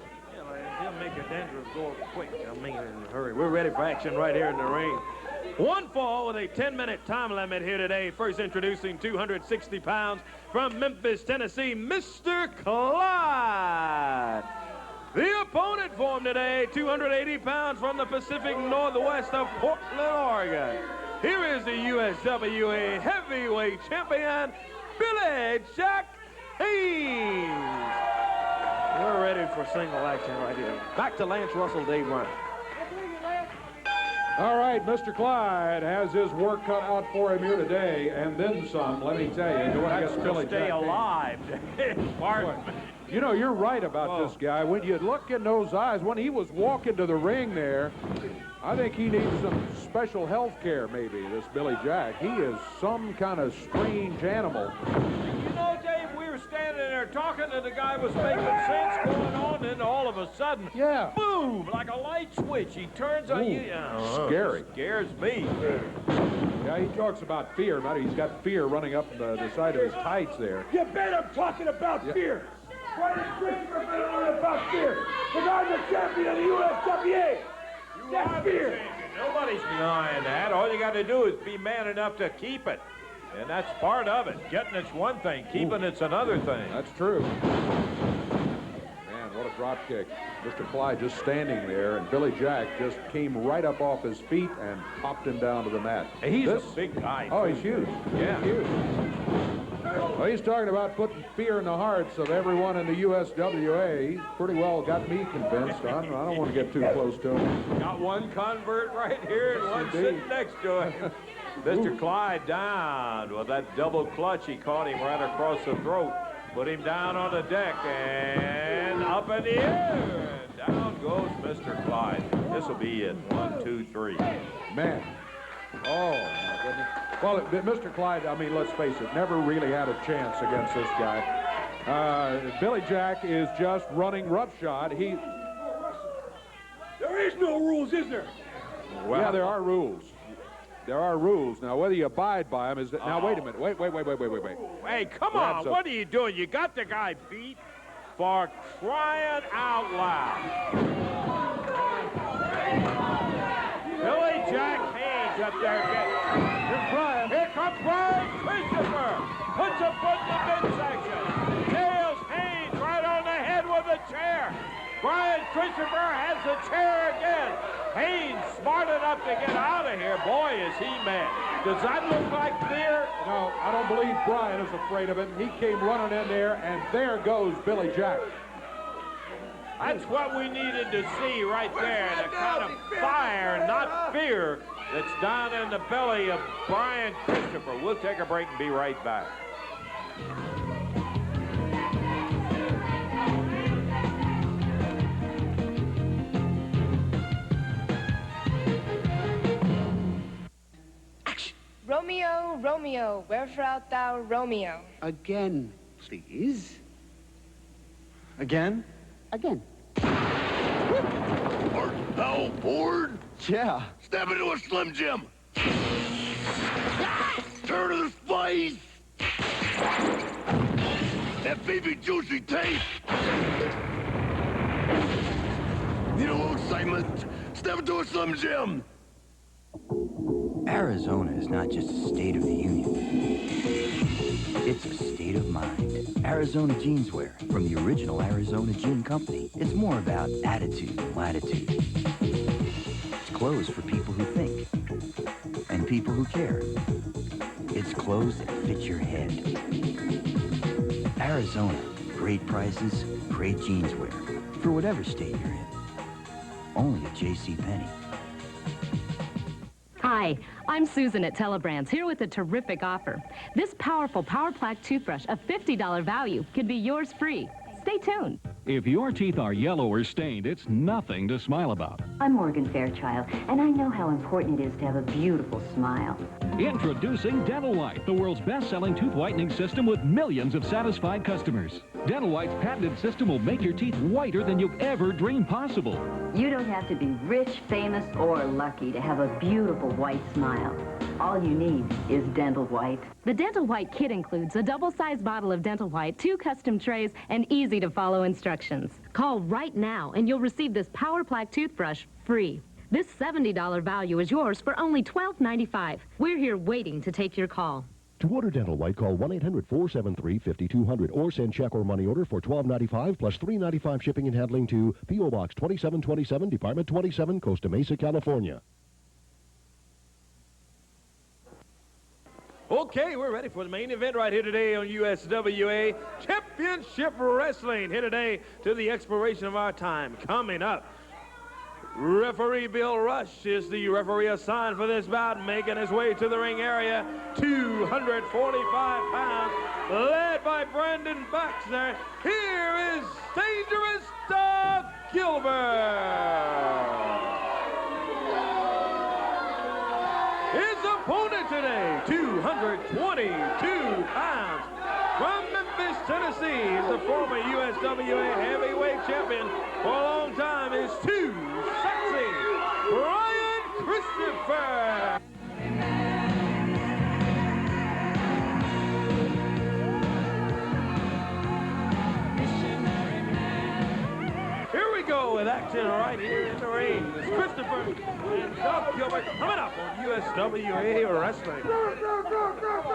He'll make a dangerous goal quick. I'll make it in a hurry. We're ready for action right here in the ring. One fall with a 10-minute time limit here today. First introducing 260 pounds from Memphis, Tennessee, Mr. Clyde. The opponent for him today, 280 pounds from the Pacific Northwest of Portland, Oregon. Here is the USWA heavyweight champion, Billy Jack Haynes. We're ready for single action right here. Back to Lance Russell, Dave Ryan. All right, Mr. Clyde has his work cut out for him here today, and then some, let me tell you. You want to get Billy Stay Jack alive. Pardon. You know, you're right about this guy. When you look in those eyes, when he was walking to the ring there, I think he needs some special health care, maybe, this Billy Jack. He is some kind of strange animal. You know, Dave, we were standing there talking, and the guy was making sense going on, and all of a sudden, boom, like a light switch, he turns on you. Scary. Scares me. Yeah, he talks about fear. He's got fear running up the side of his tights there. You bet I'm talking about fear. Why does Christopher better learn about fear? Because I'm the champion of the USWA. That's fear. Nobody's denying that. All you got to do is be man enough to keep it. And that's part of it. Getting it's one thing. Keeping it's another thing. That's true. Man, what a drop kick. Mr. Clyde just standing there, and Billy Jack just came right up off his feet and popped him down to the mat. He's a big guy. Oh, he's huge. Yeah. He's huge. Well, he's talking about putting fear in the hearts of everyone in the USWA. He's pretty well got me convinced. I don't want to get too close to him. Got one convert right here and one sitting next to him. Mr. Clyde down with that double clutch. He caught him right across the throat. Put him down on the deck and up in the air. Down goes Mr. Clyde. This will be it. 1, 2, 3. Man. Oh, my goodness. Well, Mr. Clyde, I mean, let's face it, never really had a chance against this guy. Billy Jack is just running roughshod. There is no rules, is there? Well, yeah, there are rules. There are rules. Now, whether you abide by them is that... Now, wait a minute. Wait. Hey, come on. What are you doing? You got the guy beat for crying out loud. Billy Jack Haynes up there. Here comes Brian Christopher. Puts a foot in the midsection. Nails Haynes right on the head with a chair. Brian Christopher has the chair again. Haynes smart enough to get out of here. Boy, is he mad. Does that look like fear? No, I don't believe Brian is afraid of it. He came running in there, and there goes Billy Jack. That's what we needed to see right there, the kind of fire, not fear, that's down in the belly of Brian Christopher. We'll take a break and be right back. Romeo, Romeo, wherefore art thou, Romeo? Again, please. Again? Again. Art thou bored? Yeah. Step into a Slim Jim. Turn to the spice. That baby juicy taste. You know, excitement. Step into a Slim Jim. Arizona is not just a state of the union. It's a state of mind. Arizona Jeanswear from the original Arizona Jean Company. It's more about attitude than latitude. It's clothes for people who think and people who care. It's clothes that fit your head. Arizona, great prices, great jeanswear for whatever state you're in. Only at JCPenney. Hi, I'm Susan at Telebrands, here with a terrific offer. This powerful Power Plaque toothbrush of $50 value can be yours free. Stay tuned. If your teeth are yellow or stained, it's nothing to smile about. I'm Morgan Fairchild, and I know how important it is to have a beautiful smile. Introducing Dental White, the world's best-selling tooth whitening system with millions of satisfied customers. Dental White's patented system will make your teeth whiter than you've ever dreamed possible. You don't have to be rich, famous, or lucky to have a beautiful white smile. All you need is Dental White. The Dental White kit includes a double-sized bottle of Dental White, 2 custom trays, and easy-to-follow instructions. Call right now, and you'll receive this Power Plaque toothbrush free. This $70 value is yours for only $12.95. We're here waiting to take your call. To order Dental White, call 1-800-473-5200 or send check or money order for $12.95 plus $3.95 shipping and handling to P.O. Box 2727, Department 27, Costa Mesa, California. Okay, we're ready for the main event right here today on USWA Championship Wrestling. Here today to the expiration of our time. Coming up, referee Bill Rush is the referee assigned for this bout, making his way to the ring area. 245 pounds, led by Brandon Baxter. Here is Dangerous Doug Gilbert. His opponent today, 222 pounds. From Memphis, Tennessee, is the former USWA heavyweight champion for a long time, is too sexy, Brian Christopher. Here we go with action right here in the ring. It's Christopher and Doug Gilbert coming up on USWA Wrestling.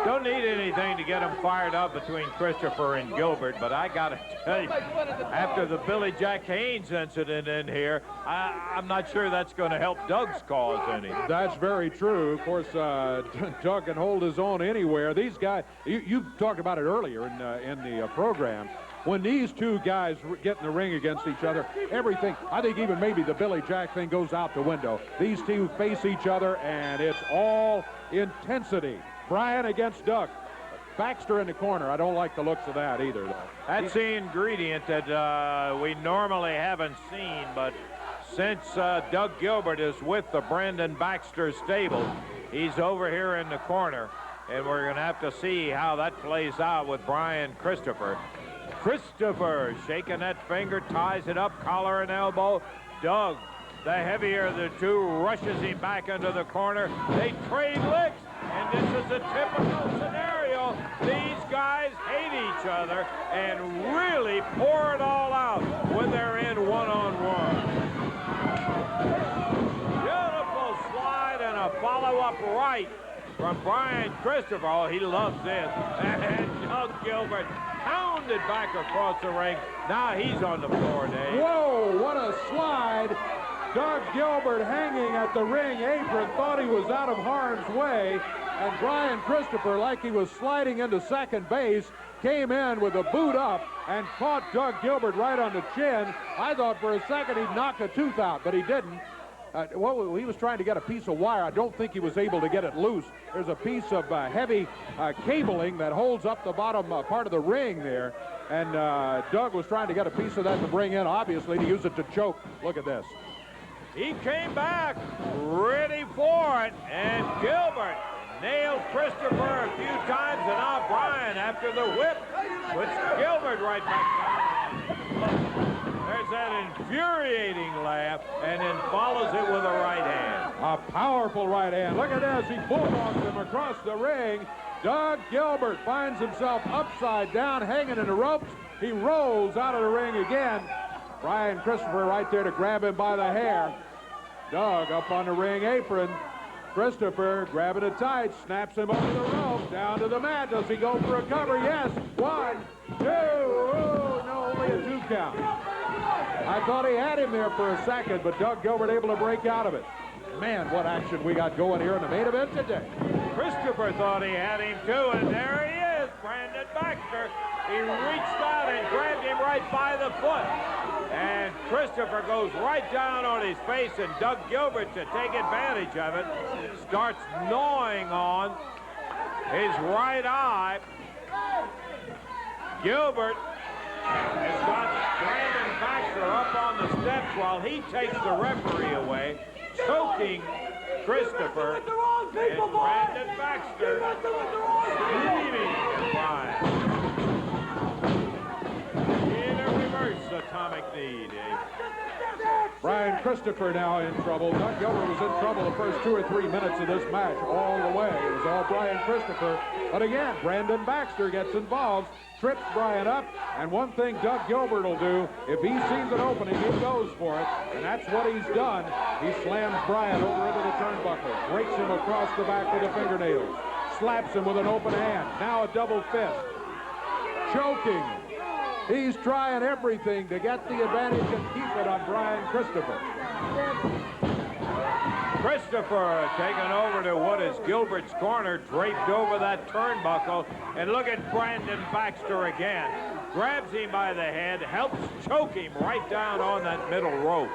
Don't need anything to get them fired up between Christopher and Gilbert, but I got to tell you, after the Billy Jack Haynes incident in here, I'm not sure that's going to help Doug's cause any. That's very true. Of course, Doug can hold his own anywhere. These guys, you talked about it earlier in the program. When these two guys get in the ring against each other, everything, I think even maybe the Billy Jack thing goes out the window. These two face each other, and it's all intensity. Brian against Doug. Baxter in the corner. I don't like the looks of that either, though. That's the ingredient that we normally haven't seen, but since Doug Gilbert is with the Brandon Baxter stable, he's over here in the corner, and we're going to have to see how that plays out with Brian Christopher. Christopher shaking that finger, ties it up, collar and elbow. Doug, the heavier of the two, rushes him back into the corner. They trade licks, and this is a typical scenario. These guys hate each other and really pour it all out when they're in one-on-one. Beautiful slide and a follow-up right from Brian Christopher. Oh, he loves this. And Doug Gilbert pounded back across the ring. Now he's on the floor, Dave. Whoa, what a slide. Doug Gilbert hanging at the ring apron, thought he was out of harm's way. And Brian Christopher, like he was sliding into second base, came in with a boot up and caught Doug Gilbert right on the chin. I thought for a second he'd knock a tooth out, but he didn't. Well, he was trying to get a piece of wire. I don't think he was able to get it loose. There's a piece of heavy cabling that holds up the bottom part of the ring there. And Doug was trying to get a piece of that to bring in, obviously, to use it to choke. Look at this. He came back ready for it, and Gilbert nailed Christopher a few times, and now Brian, after the whip, puts Gilbert right back down. There's an infuriating laugh and then follows it with a right hand. A powerful right hand. Look at this. He bulldogs him across the ring. Doug Gilbert finds himself upside down, hanging in the ropes. He rolls out of the ring again. Brian Christopher right there to grab him by the hair. Doug up on the ring apron. Christopher grabbing it tight, snaps him over the rope, down to the mat. Does he go for a cover? Yes. 1, 2. Oh, no, only a 2 count. I thought he had him there for a second, but Doug Gilbert able to break out of it. Man, what action we got going here in the main event today. Christopher thought he had him too, and there he is, Brandon Baxter. He reached out and grabbed him right by the foot. And Christopher goes right down on his face, and Doug Gilbert, to take advantage of it, starts gnawing on his right eye. Gilbert has got Brandon Baxter up on the steps while he takes the referee away, choking Christopher, and Brandon Baxter leaving Brian. In a reverse atomic knee, Dave. Brian Christopher now in trouble. Doug Gilbert was in trouble the first 2 or 3 minutes of this match all the way. It was all Brian Christopher. But again, Brandon Baxter gets involved, trips Brian up, and one thing Doug Gilbert will do, if he sees an opening, he goes for it, and that's what he's done. He slams Brian over into the turnbuckle, breaks him across the back with the fingernails, slaps him with an open hand, now a double fist, choking. He's trying everything to get the advantage and keep it on Brian Christopher. Christopher taken over to what is Gilbert's corner, draped over that turnbuckle, and look at Brandon Baxter again. Grabs him by the head, helps choke him right down on that middle rope.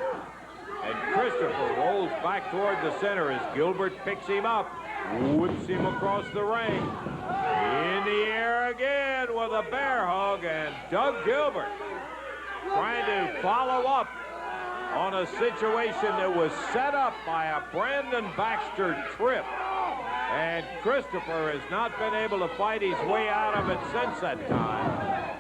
And Christopher rolls back toward the center as Gilbert picks him up, whips him across the ring. In the air again with a bear hug, and Doug Gilbert trying to follow up on a situation that was set up by a Brandon Baxter trip. And Christopher has not been able to fight his way out of it since that time.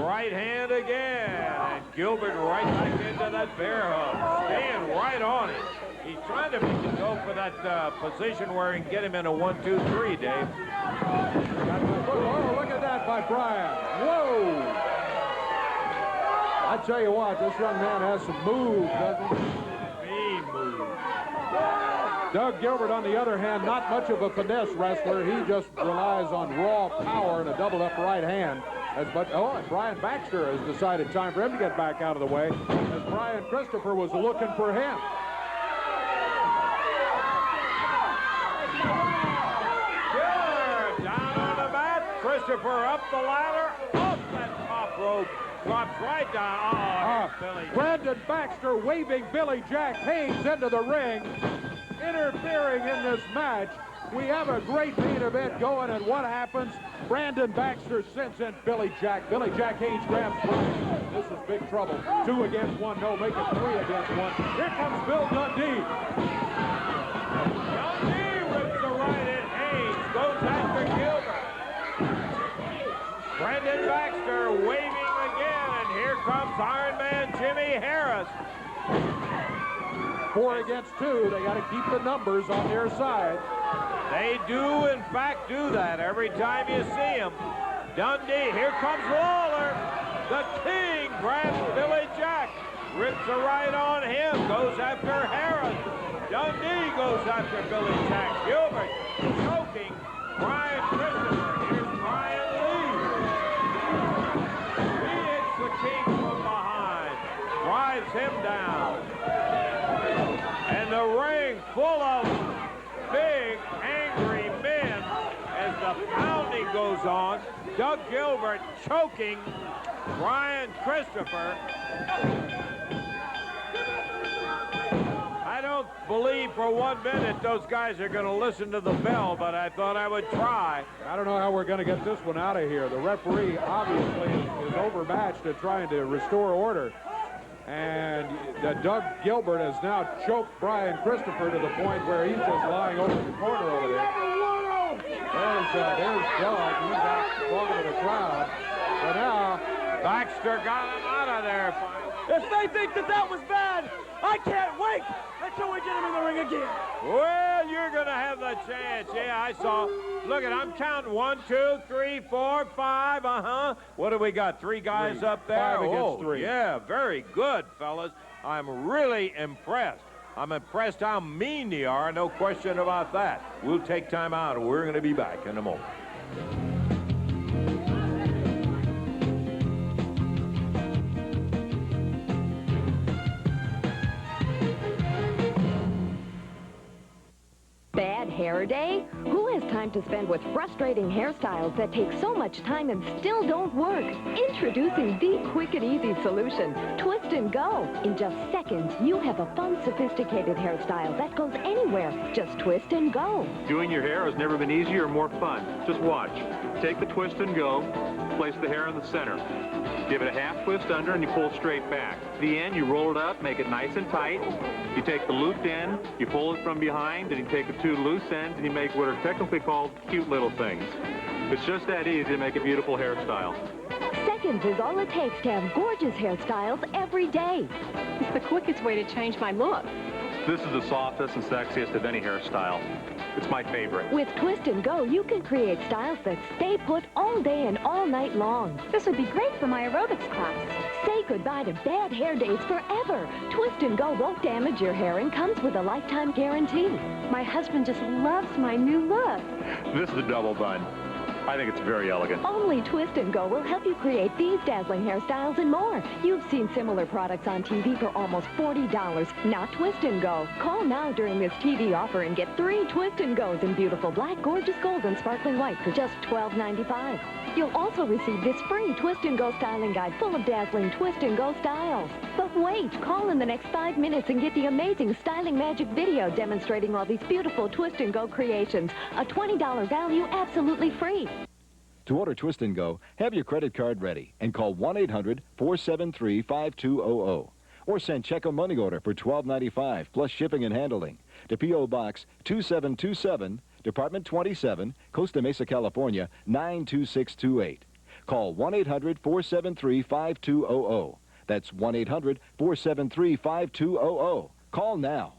Right hand again, and Gilbert right back into that bear hug, staying right on it. He's trying to make it go for that position where he can get him in a 1, 2, 3, Dave. Oh, look at that by Brian. Whoa! I tell you what, this young man has some moves, doesn't he? Mean moves. Doug Gilbert, on the other hand, not much of a finesse wrestler. He just relies on raw power and a doubled up right hand. And Brian Baxter has decided time for him to get back out of the way, as Brian Christopher was looking for him. Gilbert down on the mat. Christopher up the ladder, off that top rope. Drops right down. Billy. Brandon Baxter waving Billy Jack Haynes into the ring, interfering in this match. We have a great main event going, and what happens? Brandon Baxter sends in Billy Jack. Billy Jack Haynes grabs Brian. This is big trouble. 2 against 1, no, make it 3 against 1. Here comes Bill Dundee. Dundee rips the right in. Haynes goes after Gilbert. Brandon Baxter waving again, and here comes Iron Man Jimmy Harris. 4 against 2. They got to keep the numbers on their side. They do, in fact, do that every time you see him. Dundee, here comes Lawler. The King grabs Billy Jack, rips a right on him, goes after Harris. Dundee goes after Billy Jack. Gilbert choking Brian Christopher. Here's Brian Lee. He hits the King from behind, drives him down. And the ring full of big, angry men as the pounding goes on. Doug Gilbert choking Brian Christopher. I don't believe for 1 minute those guys are going to listen to the bell, but I thought I would try. I don't know how we're going to get this one out of here. The referee obviously is overmatched at trying to restore order. And Doug Gilbert has now choked Brian Christopher to the point where he's just lying over the corner over there. There's Doug. He's out talking to the crowd. But now Baxter got him out of there finally. If they think that that was bad, I can't wait until we get him in the ring again. Well, you're going to have the chance. Yeah, I saw. Look at, I'm counting 1, 2, 3, 4, 5. Uh-huh. What do we got? 3 guys up there? 5 against 3. Yeah, very good, fellas. I'm really impressed. I'm impressed how mean they are, no question about that. We'll take time out, and we're going to be back in a moment. Bad hair day? Who has time to spend with frustrating hairstyles that take so much time and still don't work? Introducing the quick and easy solution, Twist and Go. In just seconds, you have a fun, sophisticated hairstyle that goes anywhere. Just twist and go. Doing your hair has never been easier or more fun. Just watch. Take the Twist and Go, place the hair in the center. Give it a half twist under and you pull straight back. At the end, you roll it up, make it nice and tight. You take the looped end, you fold it from behind, and you take the 2 loose ends and you make what are technically called cute little things. It's just that easy to make a beautiful hairstyle. Seconds is all it takes to have gorgeous hairstyles every day. It's the quickest way to change my look. This is the softest and sexiest of any hairstyle. It's my favorite. With Twist and Go, you can create styles that stay put all day and all night long. This would be great for my aerobics class. Say goodbye to bad hair days forever. Twist and Go won't damage your hair and comes with a lifetime guarantee. My husband just loves my new look. This is a double bun. I think it's very elegant. Only Twist and Go will help you create these dazzling hairstyles and more. You've seen similar products on TV for almost $40. Not Twist and Go. Call now during this TV offer and get 3 Twist and Goes in beautiful black, gorgeous gold, and sparkling white for just $12.95. You'll also receive this free Twist and Go styling guide full of dazzling Twist and Go styles. But wait, call in the next 5 minutes and get the amazing styling magic video demonstrating all these beautiful Twist and Go creations. A $20 value absolutely free. To order Twist and Go, have your credit card ready and call 1-800-473-5200 or send check or money order for $12.95 plus shipping and handling to P.O. Box 2727, Department 27, Costa Mesa, California 92628. Call 1-800-473-5200. That's 1-800-473-5200. Call now.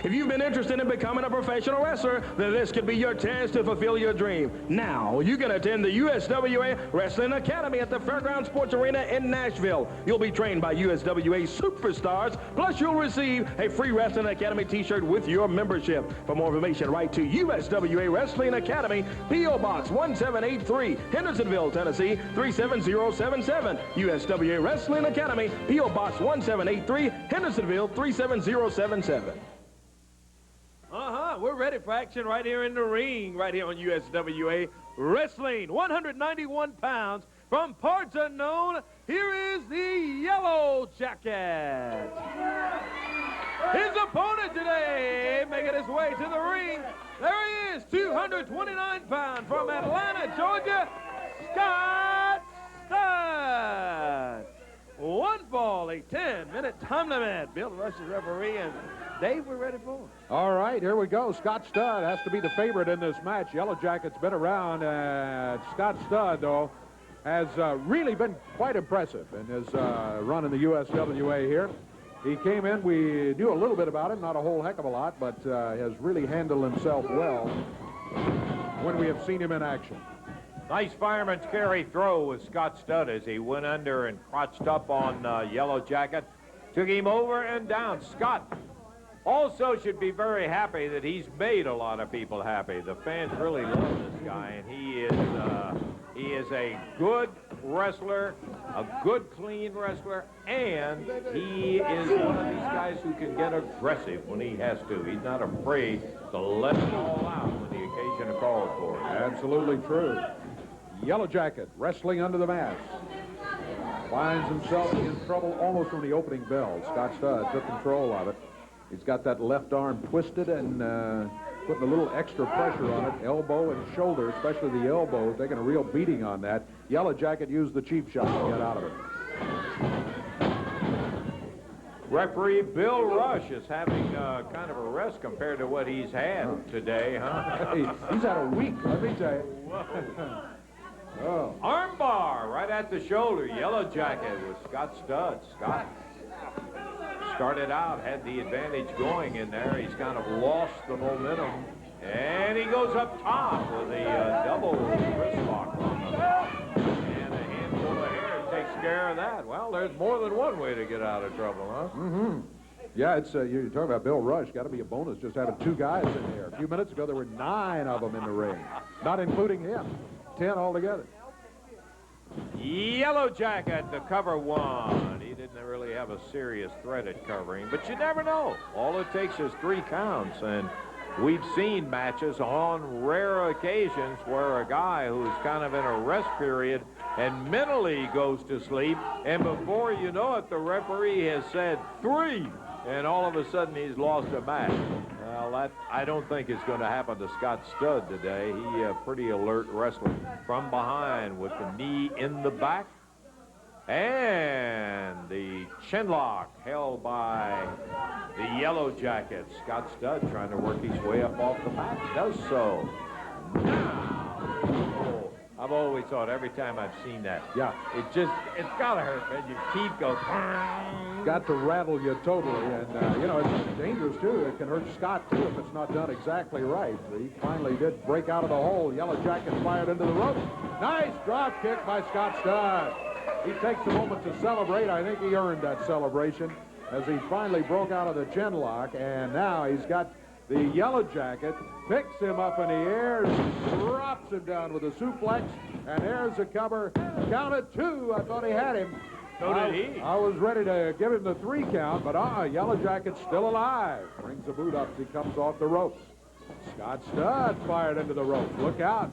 If you've been interested in becoming a professional wrestler, then this could be your chance to fulfill your dream. Now, you can attend the USWA Wrestling Academy at the Fairground Sports Arena in Nashville. You'll be trained by USWA superstars, plus you'll receive a free Wrestling Academy t-shirt with your membership. For more information, write to USWA Wrestling Academy, P.O. Box 1783, Hendersonville, Tennessee 37077. USWA Wrestling Academy, P.O. Box 1783, Hendersonville 37077. We're ready for action right here in the ring, right here on USWA Wrestling. 191 pounds from parts unknown. Here is the Yellow Jacket. His opponent today, making his way to the ring. There he is, 229 pounds from Atlanta, Georgia, Scott Stud. 1 fall, a 10-minute time limit. Bill Rush is referee, and Dave, we're ready for it. All right, here we go. Scott Stud has to be the favorite in this match. Yellow Jacket's been around. Scott Stud, though, has really been quite impressive in his run in the USWA here. He came in, we knew a little bit about him, not a whole heck of a lot, but has really handled himself well when we have seen him in action. Nice fireman's carry throw with Scott Stud as he went under and crotched up on Yellow Jacket. Took him over and down. Scott also should be very happy that he's made a lot of people happy. The fans really love this guy, and he is a good wrestler, a good, clean wrestler, and he is one of these guys who can get aggressive when he has to. He's not afraid to let it all out when the occasion calls for it. Absolutely true. Yellow Jacket wrestling under the mask. Finds himself in trouble almost from the opening bell. Scott Stud took control of it. He's got that left arm twisted and putting a little extra pressure on it. Elbow and shoulder, especially the elbow, taking a real beating on that. Yellow Jacket used the cheap shot to get out of it. Referee Bill Rush is having kind of a rest compared to what he's had today, huh? He's had a week, let me tell you. at the shoulder. Yellow Jacket with Scott Studd. Scott started out, had the advantage going in there. He's kind of lost the momentum. And he goes up top with a double wrist lock on him. And a handful of hair takes care of that. Well, there's more than one way to get out of trouble, huh? Mm-hmm. Yeah, it's you're talking about Bill Rush. Got to be a bonus just having 2 guys in there. A few minutes ago, there were 9 of them in the ring, not including him. 10 altogether. Yellow Jacket, the cover one. He didn't really have a serious threat at covering, but you never know. All it takes is 3 counts, and we've seen matches on rare occasions where a guy who's kind of in a rest period and mentally goes to sleep, and before you know it, the referee has said 3, and all of a sudden he's lost a match. Well, that I don't think is going to happen to Scott Studd today. He pretty alert wrestler from behind with the knee in the back. And the chin lock held by the Yellow Jacket. Scott Studd trying to work his way up off the mat. Does so. Now, I've always thought every time I've seen that, it's got to hurt, man. Your teeth go. Got to rattle you totally, and you know, it's dangerous too. It can hurt Scott too if it's not done exactly right. He finally did break out of the hole. Yellow Jacket fired into the rope. Nice drop kick by Scott Studd. He takes a moment to celebrate. I think he earned that celebration as he finally broke out of the chin lock, and now he's got the Yellow Jacket, picks him up in the air, drops him down with a suplex, and there's a cover. Count at 2. I thought he had him. So did he. I was ready to give him the 3 count, but Yellow Jacket's still alive. Brings the boot up as he comes off the ropes. Scott Studd fired into the ropes. Look out.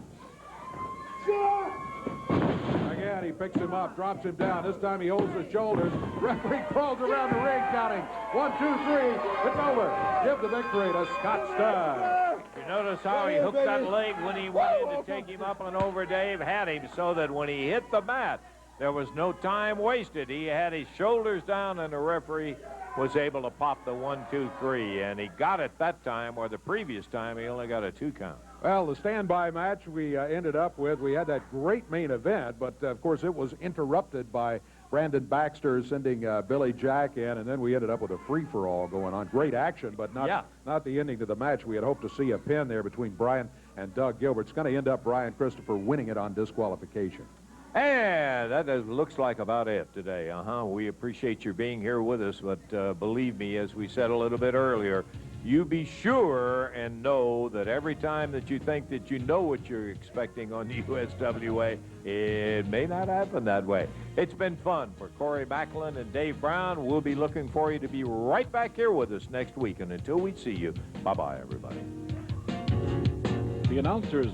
Again, he picks him up, drops him down. This time he holds the shoulders. Referee crawls around the ring, counting 1, 2, 3. It's over. Give the victory to Scott Studd. You notice how he hooked that leg when he went in to take him up and over. Dave had him so that when he hit the mat, there was no time wasted. He had his shoulders down, and the referee was able to pop the 1, 2, 3. And he got it that time, where the previous time he only got a 2 count. Well, the standby match we ended up with, we had that great main event, but of course it was interrupted by Brandon Baxter sending Billy Jack in, and then we ended up with a free-for-all going on. Great action, but not the ending to the match. We had hoped to see a pin there between Brian and Doug Gilbert. It's going to end up Brian Christopher winning it on disqualification. And that looks like about it today. We appreciate your being here with us, but believe me, as we said a little bit earlier, you be sure and know that every time that you think that you know what you're expecting on the USWA, it may not happen that way. It's been fun for Corey Macklin and Dave Brown. We'll be looking for you to be right back here with us next week. And until we see you, bye-bye, everybody. The announcers